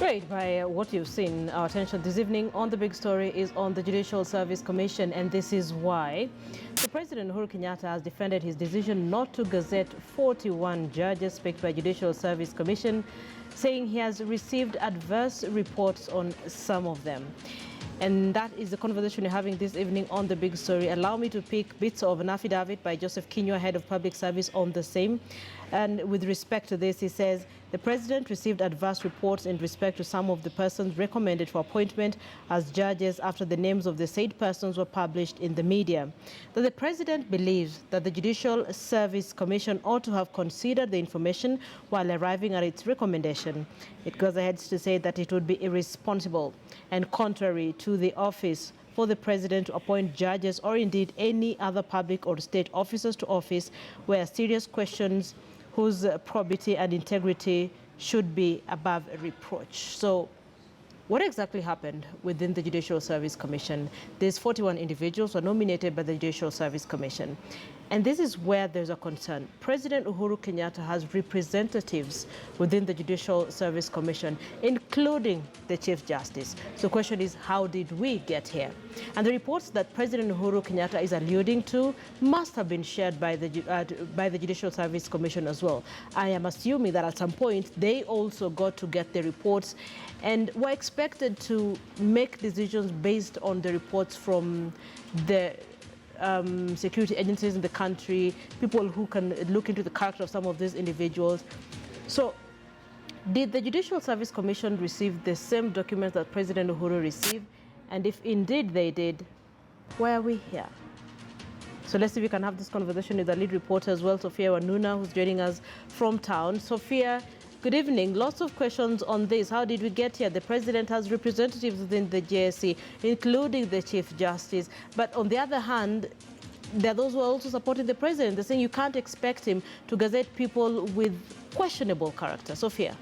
Great. By what you've seen, our attention this evening on the big story is on the Judicial Service Commission, and this is why. The President Uhuru Kenyatta has defended his decision not to gazette 41 judges picked by Judicial Service Commission, saying he has received adverse reports on some of them. And that is the conversation we're having this evening on the big story. Allow me to pick bits of an affidavit by Joseph Kinyua, head of public service, on the same. And with respect to this, he says, the president received adverse reports in respect to some of the persons recommended for appointment as judges after the names of the said persons were published in the media. That the president believes that the Judicial Service Commission ought to have considered the information while arriving at its recommendation. It goes ahead to say that it would be irresponsible and contrary to the office for the president to appoint judges or indeed any other public or state officers to office where serious questions whose probity and integrity should be above reproach. So what exactly happened within the Judicial Service Commission? These 41 individuals were nominated by the Judicial Service Commission. And this is where there's a concern. President Uhuru Kenyatta has representatives within the Judicial Service Commission, including the Chief Justice. So the question is, how did we get here? And the reports that President Uhuru Kenyatta is alluding to must have been shared by the Judicial Service Commission as well. I am assuming that at some point they also got to get the reports and were expected to make decisions based on the reports from the security agencies in the country, people who can look into the character of some of these individuals. So did the Judicial Service Commission receive the same documents that President Uhuru received? And if indeed they did, why are we here? So let's see if we can have this conversation with the lead reporter as well, Sophia Wanuna, who's joining us from town. Sophia, good evening. Lots of questions on this. How did we get here? The president has representatives within the JSC, including the Chief Justice. But on the other hand, there are those who are also supporting the president. They're saying you can't expect him to gazette people with questionable character. Sophia.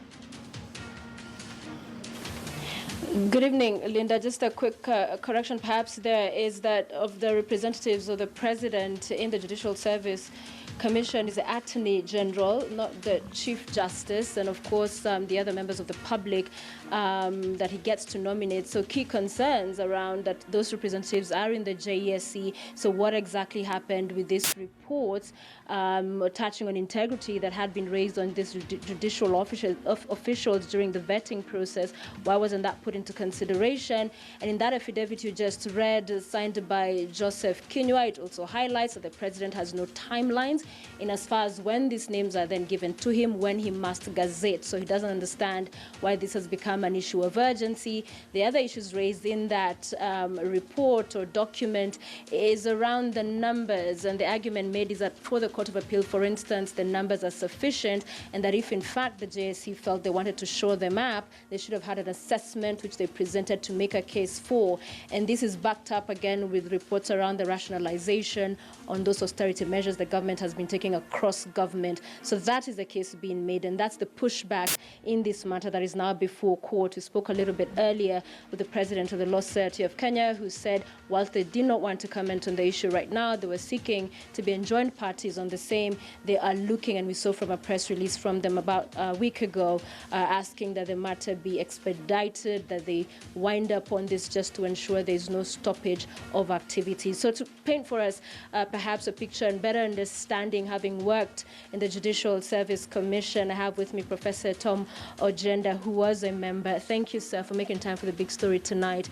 Good evening, Linda. Just a quick correction perhaps there is that of the representatives of the president in the Judicial Service Commission is the Attorney General, not the Chief Justice, and of course the other members of the public that he gets to nominate. So key concerns around that those representatives are in the JSC. So what exactly happened with these reports touching on integrity that had been raised on these judicial officials during the vetting process? Why wasn't that put into consideration? And in that affidavit you just read, signed by Joseph Kinyua, it also highlights that the president has no timelines in as far as when these names are then given to him, when he must gazette. So he doesn't understand why this has become an issue of urgency. The other issues raised in that report or document is around the numbers, and the argument made is that for the Court of Appeal, for instance, the numbers are sufficient, and that if in fact the JSC felt they wanted to show them up, they should have had an assessment which they presented to make a case for. And this is backed up again with reports around the rationalization on those austerity measures the government has been taking across government. So that is the case being made, and that's the pushback in this matter that is now before court. We spoke a little bit earlier with the president of the Law Society of Kenya, who said whilst they did not want to comment on the issue right now, they were seeking to be enjoined parties on the same. They are looking, and we saw from a press release from them about a week ago, asking that the matter be expedited, that they wind up on this just to ensure there is no stoppage of activity. So to paint for us perhaps a picture and better understanding, having worked in the Judicial Service Commission, I have with me Professor Tom Ojenda, who was a member. Thank you, sir, for making time for the big story tonight.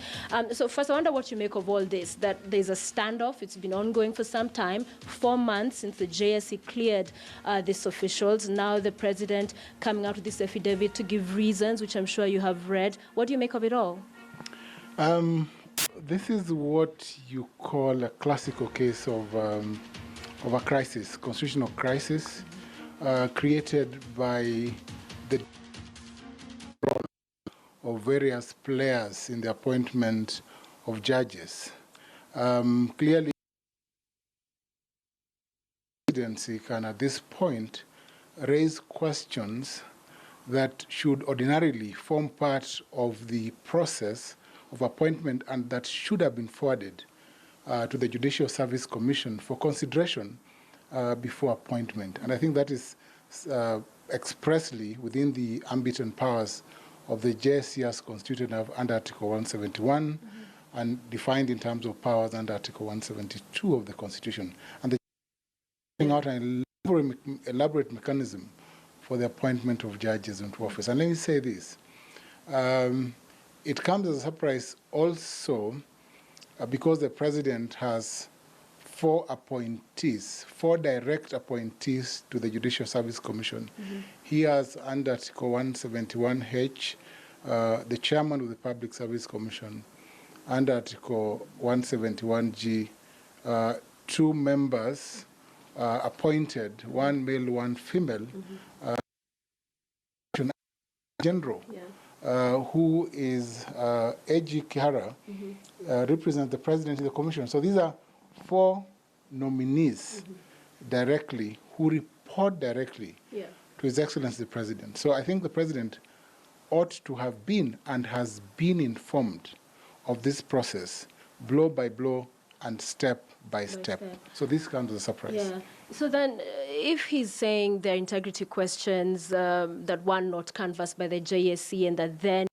So first, I wonder what you make of all this, that there's a standoff. It's been ongoing for some time, 4 months since the JSC cleared these officials. Now the president coming out with this affidavit to give reasons, which I'm sure you have read. What do you make of it all? This is what you call a classical case of a crisis, constitutional crisis, created by the role of various players in the appointment of judges. Clearly, the presidency can at this point raise questions that should ordinarily form part of the process of appointment and that should have been forwarded to the Judicial Service Commission for consideration before appointment. And I think that is expressly within the ambit and powers of the JSC as constituted under Article 171 and defined in terms of powers under Article 172 of the Constitution. And the out an elaborate mechanism for the appointment of judges into office. And let me say this. It comes as a surprise also because the president has 4 appointees, 4 direct appointees to the Judicial Service Commission. He has, under Article 171H, the chairman of the Public Service Commission. Under Article 171G, 2 members appointed, 1 male, 1 female, general, who is A.G. Kihara, represents the president in the commission. So these are 4 nominees directly who report directly to His Excellency the President. So I think the President ought to have been and has been informed of this process, blow by blow and step by step. So this comes as a surprise. Yeah. So then, if he's saying there are integrity questions that were not canvassed by the JSC and that then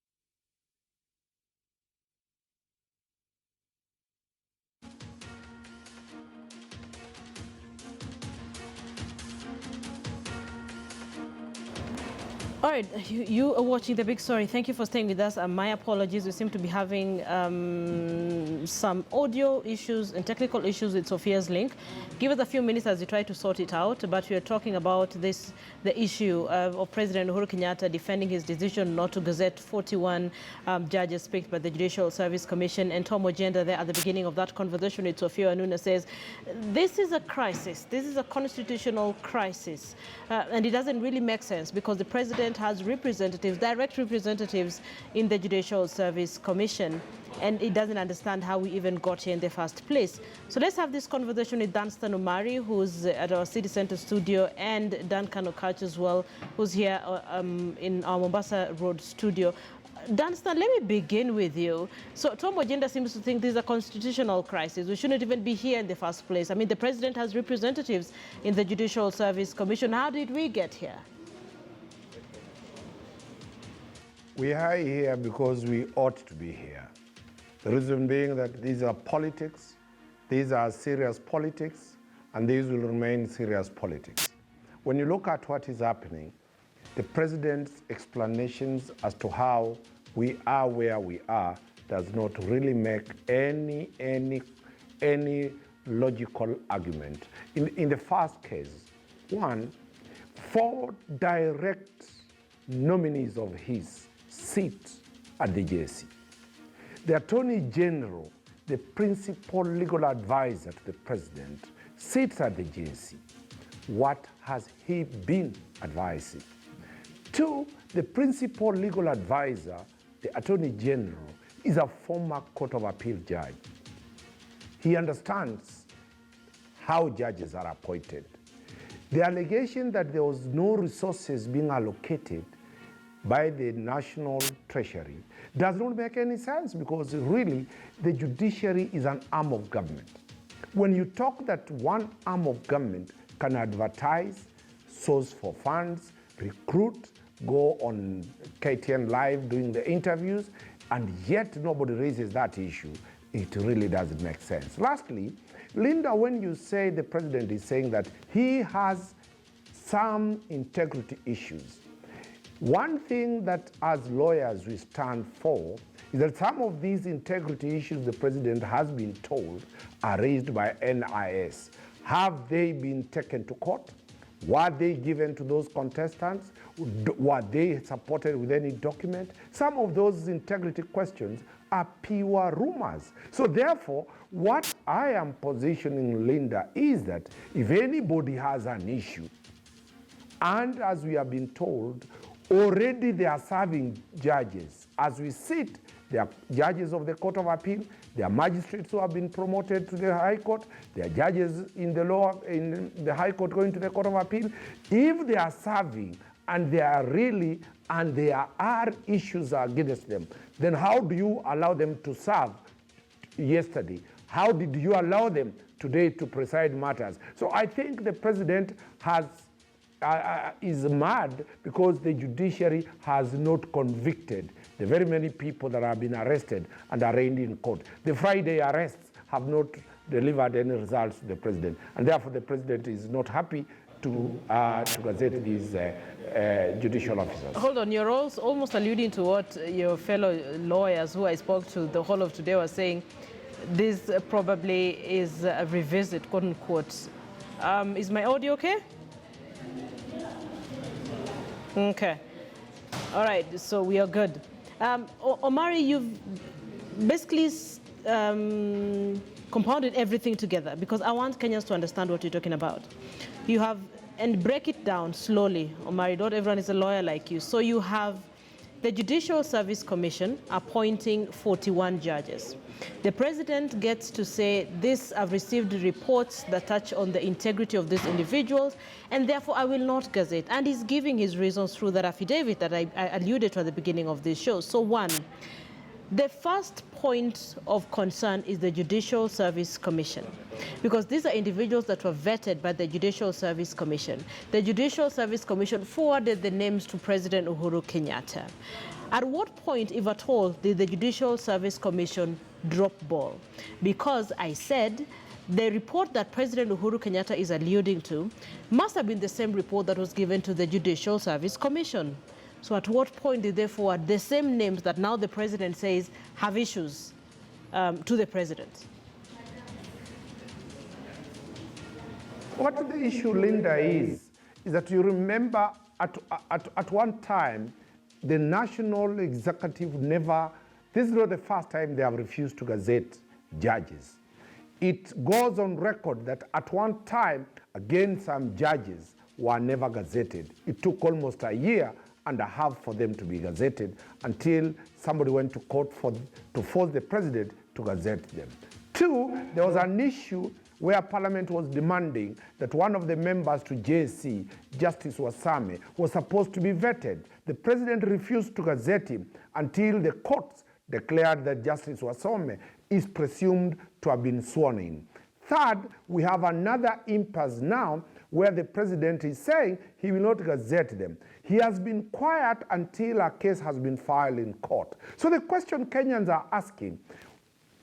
All right, you are watching The Big Story. Thank you for staying with us. My apologies. We seem to be having some audio issues and technical issues with Sophia's link. Give us a few minutes as we try to sort it out. But we are talking about the issue of President Uhuru Kenyatta defending his decision not to gazette 41 judges picked by the Judicial Service Commission. And Tom Ojenda there at the beginning of that conversation with Sophia Anuna says, this is a crisis. This is a constitutional crisis. And it doesn't really make sense because the president has representatives, direct representatives in the Judicial Service Commission, and it doesn't understand how we even got here in the first place. So let's have this conversation with Danstan Umari, who's at our City Center studio, and Duncan Okach as well, who's here in our Mombasa Road studio. Danstan, let me begin with you. So Tom Ojenda seems to think this is a constitutional crisis. We shouldn't even be here in the first place. I mean, the president has representatives in the Judicial Service Commission. How did we get here? We are here because we ought to be here. The reason being that these are politics, these are serious politics, and these will remain serious politics. When you look at what is happening, the president's explanations as to how we are where we are does not really make any logical argument. In the first case, 4 direct nominees of his sit at the JSC. The Attorney General, the principal legal advisor to the president, sits at the JSC. What has he been advising? 2, the principal legal advisor, the Attorney General, is a former Court of Appeal judge. He understands how judges are appointed. The allegation that there was no resources being allocated by the National Treasury does not make any sense because really the judiciary is an arm of government. When you talk that one arm of government can advertise, source for funds, recruit, go on KTN Live doing the interviews, and yet nobody raises that issue, it really doesn't make sense. Lastly, Linda, when you say the president is saying that he has some integrity issues, one thing that as lawyers we stand for is that some of these integrity issues the president has been told are raised by NIS. Have they been taken to court? Were they given to those contestants? Were they supported with any document? Some of those integrity questions are pure rumors. So therefore, what I am positioning, Linda, is that if anybody has an issue, and as we have been told, already they are serving judges. As we sit, they are judges of the Court of Appeal, they are magistrates who have been promoted to the High Court, they are judges in the High Court going to the Court of Appeal. If they are serving and they are really, and there are issues against them, then how do you allow them to serve yesterday? How did you allow them today to preside matters? So I think the president has is mad because the judiciary has not convicted the very many people that have been arrested and arraigned in court. The Friday arrests have not delivered any results to the president, and therefore the president is not happy to gazette these judicial officers. Hold on, you're also almost alluding to what your fellow lawyers who I spoke to the whole of today were saying. This probably is a revisit, quote unquote. Is my audio okay? Okay. All right, so we are good. Omari, you've basically compounded everything together because I want Kenyans to understand what you're talking about. You have, and break it down slowly, Omari, not everyone is a lawyer like you. So you have the Judicial Service Commission appointing 41 judges. The president gets to say, this, I've received reports that touch on the integrity of these individuals, and therefore I will not gazette. And he's giving his reasons through that affidavit that I alluded to at the beginning of this show. So one, the first point of concern is the Judicial Service Commission, because these are individuals that were vetted by the Judicial Service Commission. The Judicial Service Commission forwarded the names to President Uhuru Kenyatta. At what point, if at all, did the Judicial Service Commission drop ball? Because I said the report that President Uhuru Kenyatta is alluding to must have been the same report that was given to the Judicial Service Commission. So at what point did they forward the same names that now the president says have issues to the president? What the issue, Linda, is that you remember at one time, the National Executive never, this is not the first time they have refused to gazette judges. It goes on record that at one time, again, some judges were never gazetted. It took almost a year and a half for them to be gazetted until somebody went to court to force the president to gazette them. Two, there was an issue where Parliament was demanding that one of the members to JSC, Justice Wasame, was supposed to be vetted. The president refused to gazette him until the courts declared that Justice Wasame is presumed to have been sworn in. Third, we have another impasse now where the president is saying he will not gazette them. He has been quiet until a case has been filed in court. So the question Kenyans are asking,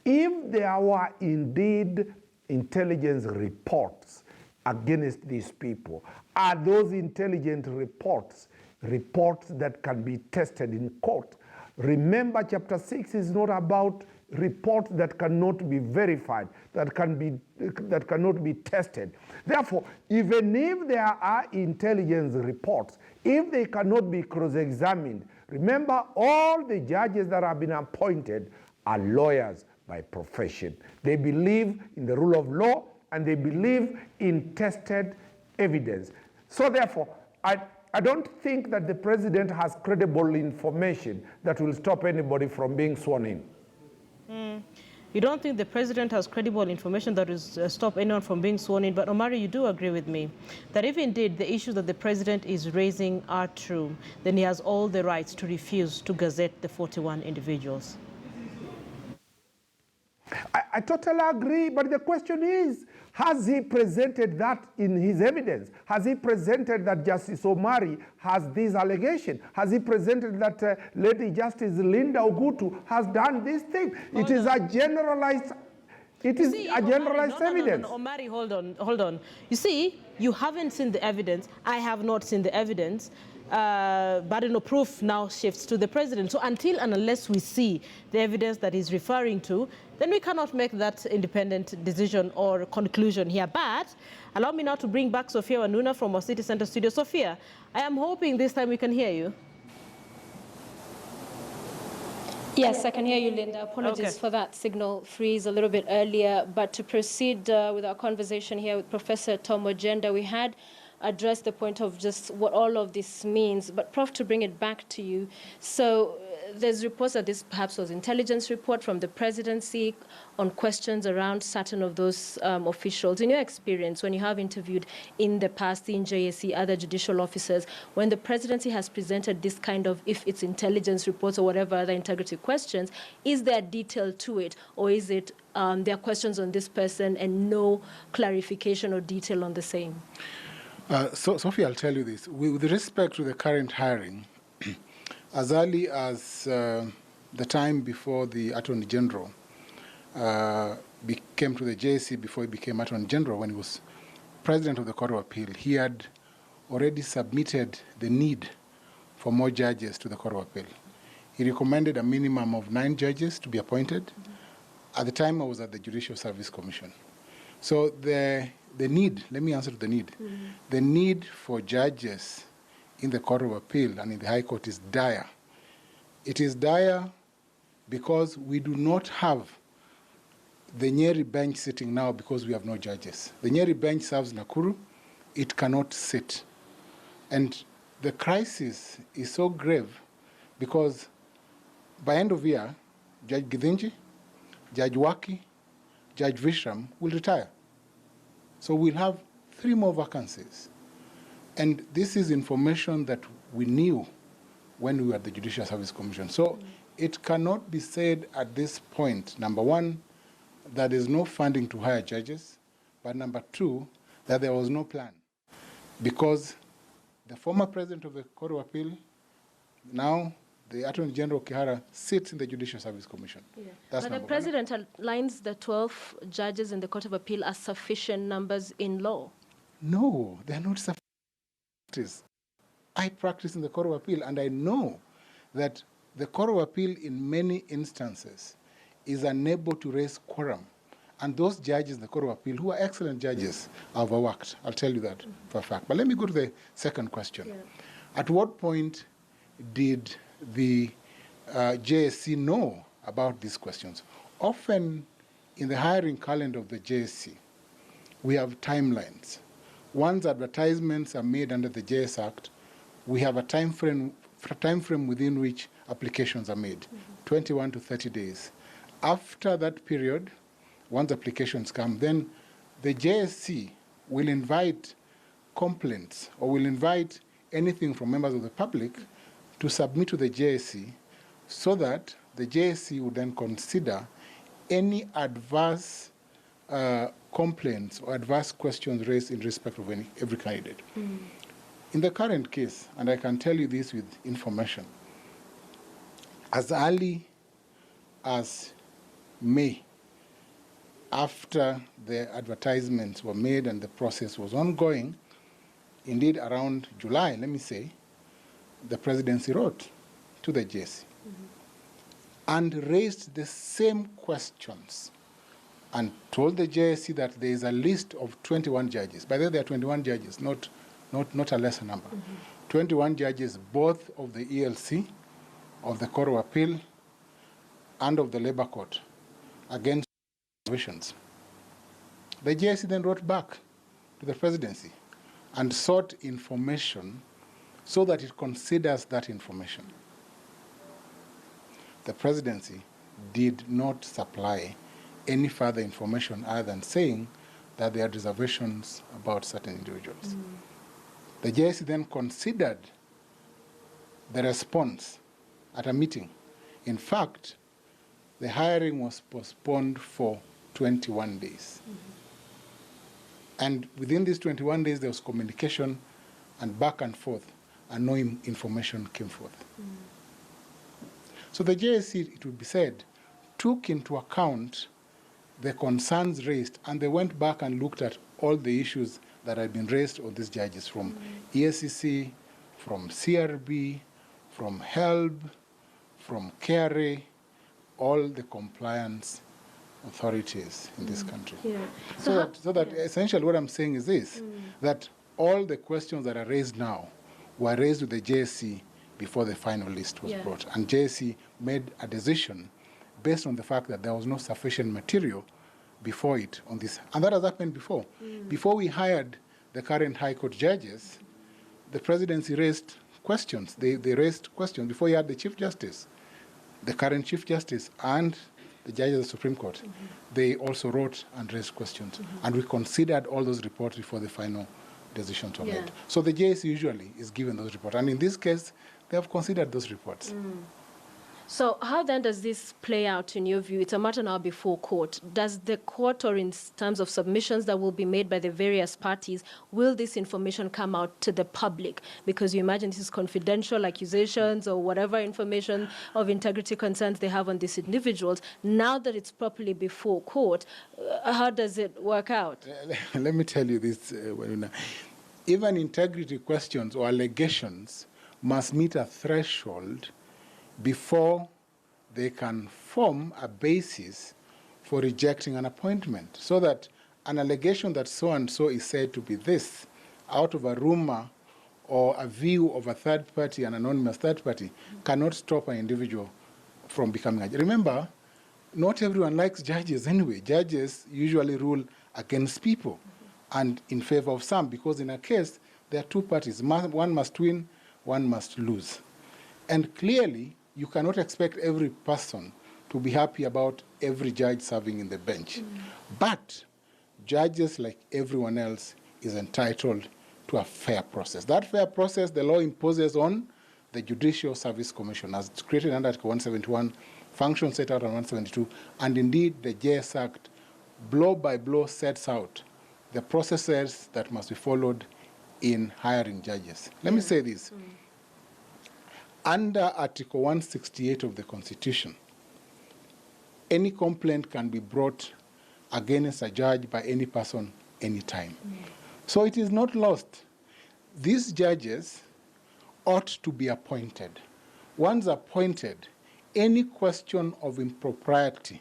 if there were indeed intelligence reports against these people, are those intelligence reports that can be tested in court? Remember, Chapter 6 is not about reports that cannot be verified, that cannot be tested. Therefore, even if there are intelligence reports, if they cannot be cross-examined, remember all the judges that have been appointed are lawyers by profession. They believe in the rule of law and they believe in tested evidence. So therefore, I don't think that the president has credible information that will stop anybody from being sworn in. You don't think the president has credible information that will stop anyone from being sworn in, but Omari, you do agree with me that if indeed the issues that the president is raising are true, then he has all the rights to refuse to gazette the 41 individuals. I totally agree, but the question is, has he presented that in his evidence? Has he presented that Justice Omari has this allegation? Has he presented that Lady Justice Linda Ogutu has done this thing? It is a generalized evidence. No, Omari, hold on. You see, you haven't seen the evidence. I have not seen the evidence. Burden of proof now shifts to the president. So until and unless we see the evidence that he's referring to, then we cannot make that independent decision or conclusion here. But allow me now to bring back Sophia Wanuna from our City Center studio. Sophia, I am hoping this time we can hear you. Yes, I can hear you, Linda. Apologies for that signal freeze a little bit earlier. But to proceed with our conversation here with Professor Tom Ojenda, we had addressed the point of just what all of this means. But Prof, to bring it back to you, so there's reports that this perhaps was intelligence report from the presidency on questions around certain of those officials. In your experience, when you have interviewed in the past in JSC, other judicial officers, when the presidency has presented this kind of, if it's intelligence reports or whatever other integrity questions, is there detail to it, or is it there are questions on this person and no clarification or detail on the same? Sophie, I'll tell you this. With respect to the current hiring, as early as the time before the Attorney General came to the JSC, before he became Attorney General, when he was President of the Court of Appeal, he had already submitted the need for more judges to the Court of Appeal. He recommended a minimum of 9 judges to be appointed. At the time, I was at the Judicial Service Commission. So the need, let me answer to the need. The need for judges in the Court of Appeal and in the High Court is dire. It is dire because we do not have the Nyeri bench sitting now because we have no judges. The Nyeri bench serves Nakuru. It cannot sit. And the crisis is so grave because by end of year, Judge Githinji, Judge Waki, Judge Vishram will retire. So we'll have 3 more vacancies. And this is information that we knew when we were at the Judicial Service Commission. So it cannot be said at this point, number one, that there is no funding to hire judges, but number 2, that there was no plan. Because the former president of the Court of Appeal, now the Attorney General Kihara, sits in the Judicial Service Commission. Yeah. That's but the president outlines the 12 judges in the Court of Appeal as sufficient numbers in law. No, they're not sufficient. I practice in the Court of Appeal, and I know that the Court of Appeal in many instances is unable to raise quorum. And those judges in the Court of Appeal, who are excellent judges, are overworked. I'll tell you that for a fact. But let me go to the second question. Yeah. At what point did the JSC know about these questions? Often in the hiring calendar of the JSC, we have timelines. Once advertisements are made under the JS Act, we have a time frame within which applications are made, 21 to 30 days. After that period, once applications come, then the JSC will invite complaints or will invite anything from members of the public to submit to the JSC so that the JSC would then consider any adverse complaints or adverse questions raised in respect of every candidate. In the current case, and I can tell you this with information, as early as May, after the advertisements were made and the process was ongoing, indeed around July, let me say, the presidency wrote to the JSC and raised the same questions and told the JSC that there is a list of 21 judges. By the way, there are 21 judges, not a lesser number. 21 judges, both of the ELC, of the Court of Appeal, and of the Labour Court, against provisions. The JSC then wrote back to the presidency and sought information so that it considers that information. The presidency did not supply any further information other than saying that there are reservations about certain individuals. The JSC then considered the response at a meeting. In fact, the hiring was postponed for 21 days. And within these 21 days, there was communication and back and forth, and no information came forth. So the JSC, it would be said, took into account the concerns raised, and they went back and looked at all the issues that had been raised on these judges from ESCC, from CRB, from HELB, from KRA, all the compliance authorities in this country. Yeah. So that essentially what I'm saying is this, that all the questions that are raised now were raised with the JSC before the final list was brought. And JSC made a decision based on the fact that there was no sufficient material before it on this. And that has happened before. Before we hired the current High Court judges, the presidency raised questions. They raised questions before you had the Chief Justice, the current Chief Justice, and the judges of the Supreme Court. They also wrote and raised questions. And we considered all those reports before the final decisions were made. So the JSC usually is given those reports. And in this case, they have considered those reports. So how then does this play out in your view? It's a matter now before court. Does the court, or in terms of submissions that will be made by the various parties, will this information come out to the public? Because you imagine this is confidential accusations or whatever information of integrity concerns they have on these individuals. Now that it's properly before court, how does it work out? Let me tell you this, Waruna. Even integrity questions or allegations must meet a threshold before they can form a basis for rejecting an appointment. So that an allegation that so-and-so is said to be this, out of a rumor or a view of a third party, an anonymous third party, cannot stop an individual from becoming a judge. Remember, not everyone likes judges anyway. Judges usually rule against people and in favor of some, because in a case, there are two parties. One must win, one must lose. And clearly, you cannot expect every person to be happy about every judge serving in the bench. But judges, like everyone else, is entitled to a fair process. That fair process, the law imposes on the Judicial Service Commission, as it's created under Article 171, functions set out on 172, and indeed the JS Act, blow by blow, sets out the processes that must be followed in hiring judges. Let me say this. Under Article 168 of the Constitution, any complaint can be brought against a judge by any person, anytime. So it is not lost. These judges ought to be appointed. Once appointed, any question of impropriety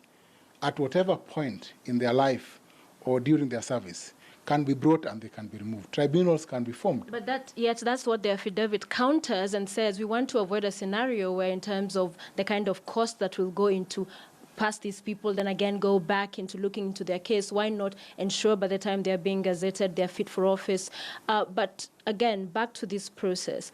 at whatever point in their life or during their service can be brought and they can be removed. Tribunals can be formed. But that's what the affidavit counters and says. We want to avoid a scenario where, in terms of the kind of cost that will go into pass these people, then again go back into looking into their case. Why not ensure by the time they're being gazetted, they're fit for office? But again, back to this process.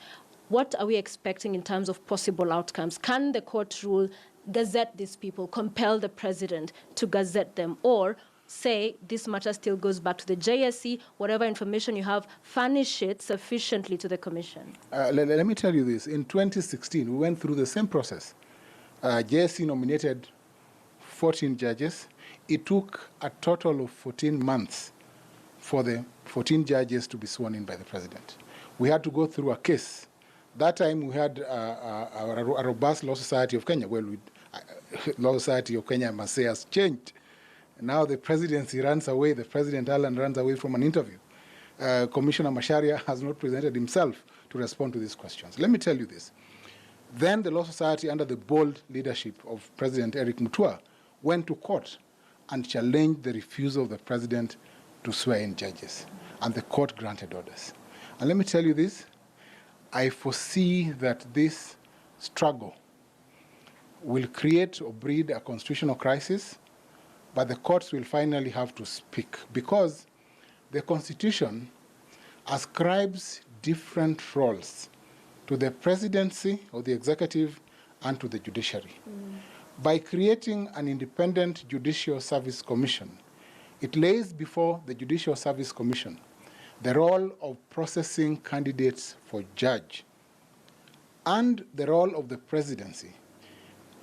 What are we expecting in terms of possible outcomes? Can the court rule, gazette these people, compel the president to gazette them, or say this matter still goes back to the JSC, whatever information you have, furnish it sufficiently to the commission? Let me tell you this. In 2016, we went through the same process. JSC nominated 14 judges. It took a total of 14 months for the 14 judges to be sworn in by the president. We had to go through a case. That time we had a robust Law Society of Kenya. Well, Law Society of Kenya, I must say, has changed. Now the presidency runs away, the President Allen runs away from an interview. Commissioner Macharia has not presented himself to respond to these questions. Let me tell you this. Then the Law Society, under the bold leadership of President Eric Mutua, went to court and challenged the refusal of the president to swear in judges. And the court granted orders. And let me tell you this, I foresee that this struggle will create or breed a constitutional crisis, but the courts will finally have to speak, because the Constitution ascribes different roles to the presidency or the executive and to the judiciary. By creating an independent Judicial Service Commission, it lays before the Judicial Service Commission the role of processing candidates for judge, and the role of the presidency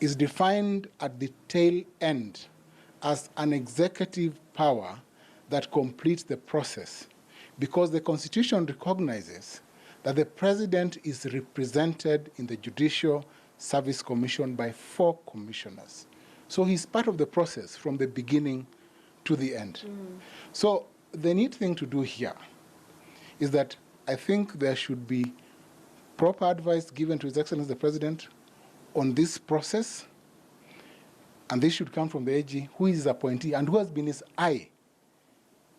is defined at the tail end as an executive power that completes the process, because the Constitution recognizes that the president is represented in the Judicial Service Commission by 4 commissioners. So he's part of the process from the beginning to the end. So the neat thing to do here is that I think there should be proper advice given to His Excellency the President on this process, and this should come from the AG, who is his appointee and who has been his eye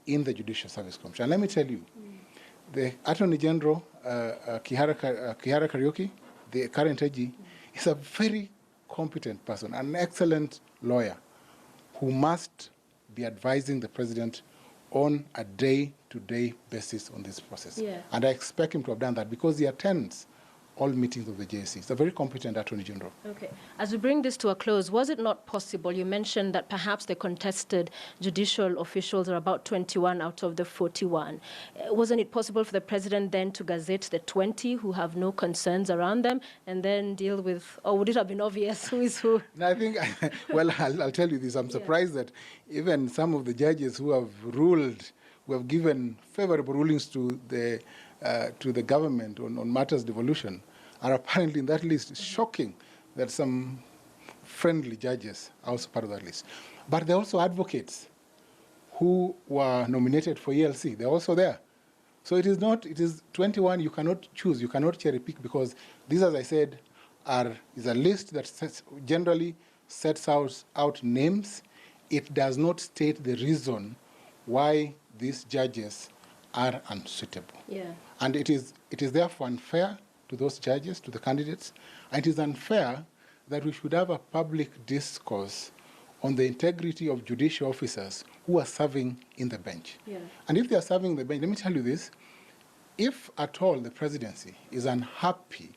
in the Judicial Service Commission. And let me tell you, the Attorney General, Kihara Kariuki, the current AG, is a very competent person, an excellent lawyer who must be advising the President on a day-to-day basis on this process. Yeah. And I expect him to have done that, because he attends all meetings of the JSC. It's a very competent Attorney General. Okay. As we bring this to a close, was it not possible, you mentioned that perhaps the contested judicial officials are about 21 out of the 41. Wasn't it possible for the president then to gazette the 20 who have no concerns around them and then deal with, or would it have been obvious who is who? No, I think, well, I'll tell you this. I'm surprised that even some of the judges who have ruled, who have given favorable rulings to the government on matters devolution, are apparently in that list. It's shocking that some friendly judges are also part of that list. But there are also advocates who were nominated for ELC. They're also there. So it is 21, you cannot choose, you cannot cherry pick, because these, as I said, is a list that generally sets out names. It does not state the reason why these judges are unsuitable. Yeah. And it is therefore unfair to those judges, to the candidates, and it is unfair that we should have a public discourse on the integrity of judicial officers who are serving in the bench. Yeah. And if they are serving in the bench, let me tell you this, if at all the presidency is unhappy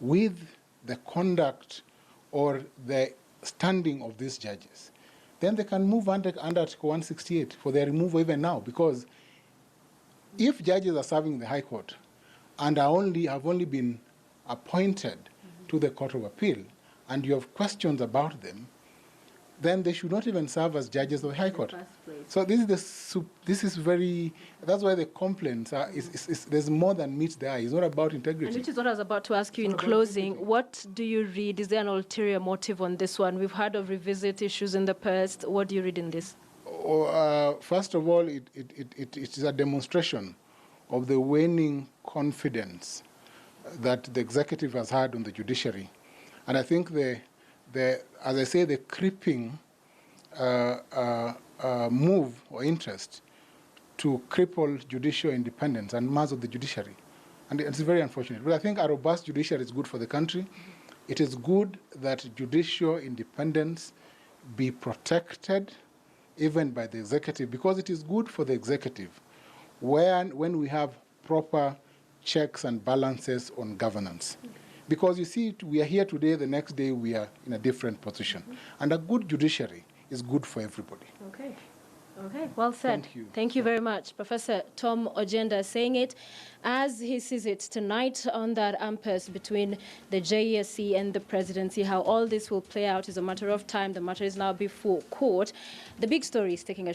with the conduct or the standing of these judges, then they can move under Article 168 for their removal even now, because if judges are serving in the High Court and have only been appointed to the Court of Appeal, and you have questions about them, then they should not even serve as judges of the High Court. So this is very, that's why the complaints are, there's more than meets the eye. It's not about integrity. And which is what I was about to ask you in closing. What do you read? Is there an ulterior motive on this one? We've heard of revisit issues in the past. What do you read in this? First of all, it is a demonstration of the waning confidence that the executive has had on the judiciary. And I think as I say, the creeping move or interest to cripple judicial independence and mass of the judiciary. And it's very unfortunate. But I think a robust judiciary is good for the country. It is good that judicial independence be protected even by the executive, because it is good for the executive when we have proper checks and balances on governance. Because you see, we are here today, the next day we are in a different position. And a good judiciary is good for everybody. Okay. Okay, well said. Thank you. Thank you very much. Professor Tom Ojenda saying it as he sees it tonight on that impasse between the JSC and the presidency. How all this will play out is a matter of time. The matter is now before court. The big story is taking a